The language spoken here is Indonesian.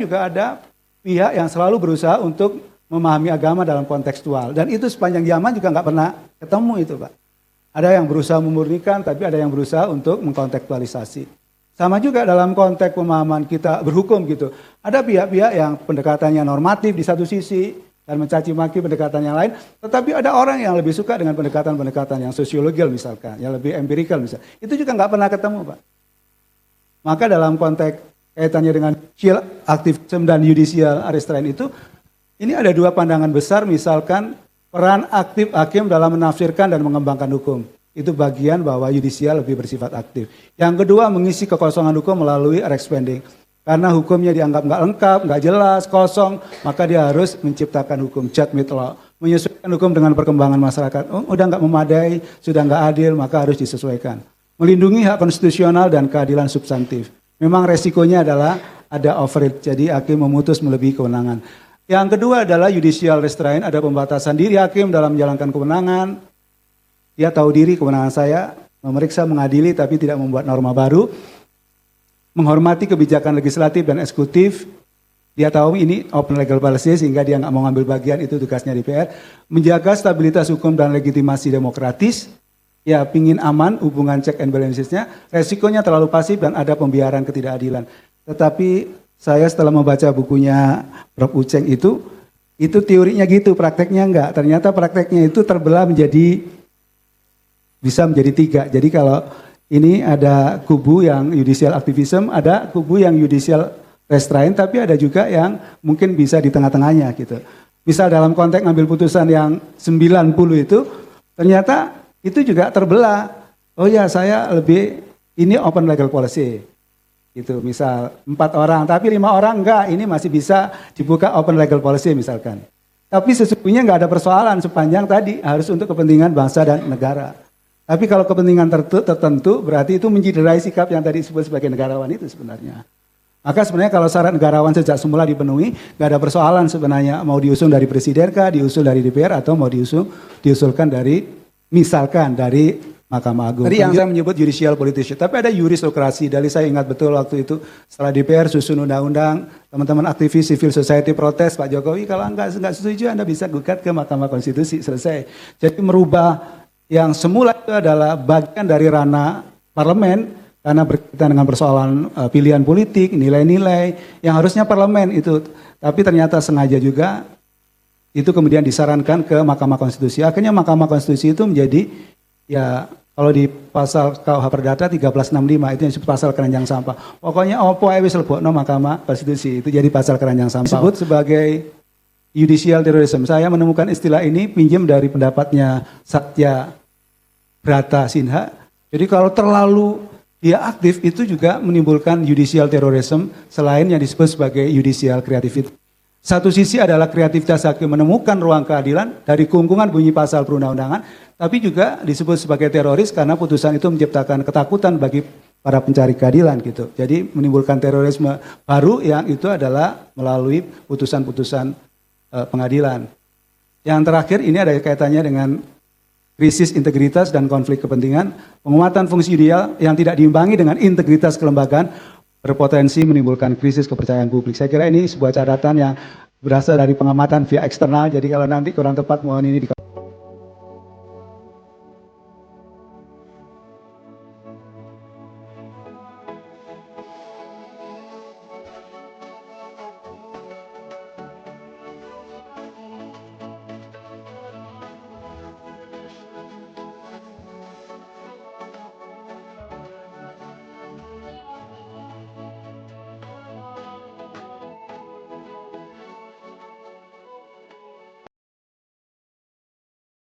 juga ada pihak yang selalu berusaha untuk memahami agama dalam kontekstual. Dan itu sepanjang zaman juga nggak pernah ketemu itu, Pak. Ada yang berusaha memurnikan, tapi ada yang berusaha untuk mengkontekstualisasi. Sama juga dalam konteks pemahaman kita berhukum gitu. Ada pihak-pihak yang pendekatannya normatif di satu sisi dan mencaci maki pendekatan yang lain. Tetapi ada orang yang lebih suka dengan pendekatan-pendekatan yang sosiologis misalkan, yang lebih empirikal misalkan. Itu juga nggak pernah ketemu, Pak. Maka dalam konteks kaitannya dengan judicial activism dan judicial restraint itu, ini ada dua pandangan besar, misalkan peran aktif hakim dalam menafsirkan dan mengembangkan hukum. Itu bagian bahwa yudisial lebih bersifat aktif. Yang kedua, mengisi kekosongan hukum melalui expanding. Karena hukumnya dianggap nggak lengkap, nggak jelas, kosong, maka dia harus menciptakan hukum, judgment law. Menyesuaikan hukum dengan perkembangan masyarakat. Oh, udah nggak memadai, sudah nggak adil, maka harus disesuaikan. Melindungi hak konstitusional dan keadilan substantif. Memang resikonya adalah ada overreach, jadi hakim memutus melebihi kewenangan. Yang kedua adalah judicial restraint, ada pembatasan diri hakim dalam menjalankan kewenangan. Dia tahu diri kewenangan saya, memeriksa, mengadili, tapi tidak membuat norma baru. Menghormati kebijakan legislatif dan eksekutif. Dia tahu ini open legal policy sehingga dia nggak mau ngambil bagian, itu tugasnya DPR. Menjaga stabilitas hukum dan legitimasi demokratis. Ya, pingin aman hubungan check and balancesnya. Resikonya terlalu pasif dan ada pembiaran ketidakadilan. Tetapi saya setelah membaca bukunya Prof. Uceng itu teorinya gitu, prakteknya enggak. Ternyata prakteknya itu terbelah bisa menjadi tiga. Jadi kalau ini ada kubu yang judicial activism, ada kubu yang judicial restraint, tapi ada juga yang mungkin bisa di tengah-tengahnya gitu. Misal dalam konteks ngambil putusan yang 90 itu, ternyata itu juga terbelah. Oh ya, saya lebih, ini open legal policy. Gitu, misal 4 orang, tapi 5 orang enggak, ini masih bisa dibuka open legal policy misalkan. Tapi sesungguhnya enggak ada persoalan sepanjang tadi harus untuk kepentingan bangsa dan negara. Tapi kalau kepentingan tertentu berarti itu menciderai sikap yang tadi disebut sebagai negarawan itu sebenarnya. Maka sebenarnya kalau syarat negarawan sejak semula dipenuhi, nggak ada persoalan sebenarnya mau diusung dari presiden kah, diusul dari DPR atau mau diusulkan dari misalkan dari Mahkamah Agung. Tadi yang saya menyebut judicial politician, tapi ada jurisokrasi. Dari saya ingat betul waktu itu setelah DPR susun undang-undang, teman-teman aktivis civil society protes Pak Jokowi, kalau nggak setuju Anda bisa gugat ke Mahkamah Konstitusi, selesai. Jadi merubah yang semula itu adalah bagian dari ranah parlemen karena berkaitan dengan persoalan pilihan politik, nilai-nilai yang harusnya parlemen itu, tapi ternyata sengaja juga itu kemudian disarankan ke Mahkamah Konstitusi. Akhirnya Mahkamah Konstitusi itu menjadi ya kalau di pasal KUH Perdata 1365 itu yang disebut pasal keranjang sampah. Pokoknya opo ae wis lebokno Mahkamah Konstitusi itu jadi pasal keranjang sampah. Disebut sebagai judicial terrorism. Saya menemukan istilah ini pinjam dari pendapatnya Satya Brata Sinha. Jadi kalau terlalu dia aktif itu juga menimbulkan judicial terrorism selain yang disebut sebagai judicial creativity. Satu sisi adalah kreativitas hakim menemukan ruang keadilan dari keungkungan bunyi pasal perundang-undangan, tapi juga disebut sebagai teroris karena putusan itu menciptakan ketakutan bagi para pencari keadilan gitu. Jadi menimbulkan terorisme baru yang itu adalah melalui putusan-putusan pengadilan. Yang terakhir ini ada kaitannya dengan krisis integritas dan konflik kepentingan, penguatan fungsi judicial yang tidak diimbangi dengan integritas kelembagaan berpotensi menimbulkan krisis kepercayaan publik. Saya kira ini sebuah catatan yang berasal dari pengamatan via eksternal, jadi kalau nanti kurang tepat mohon ini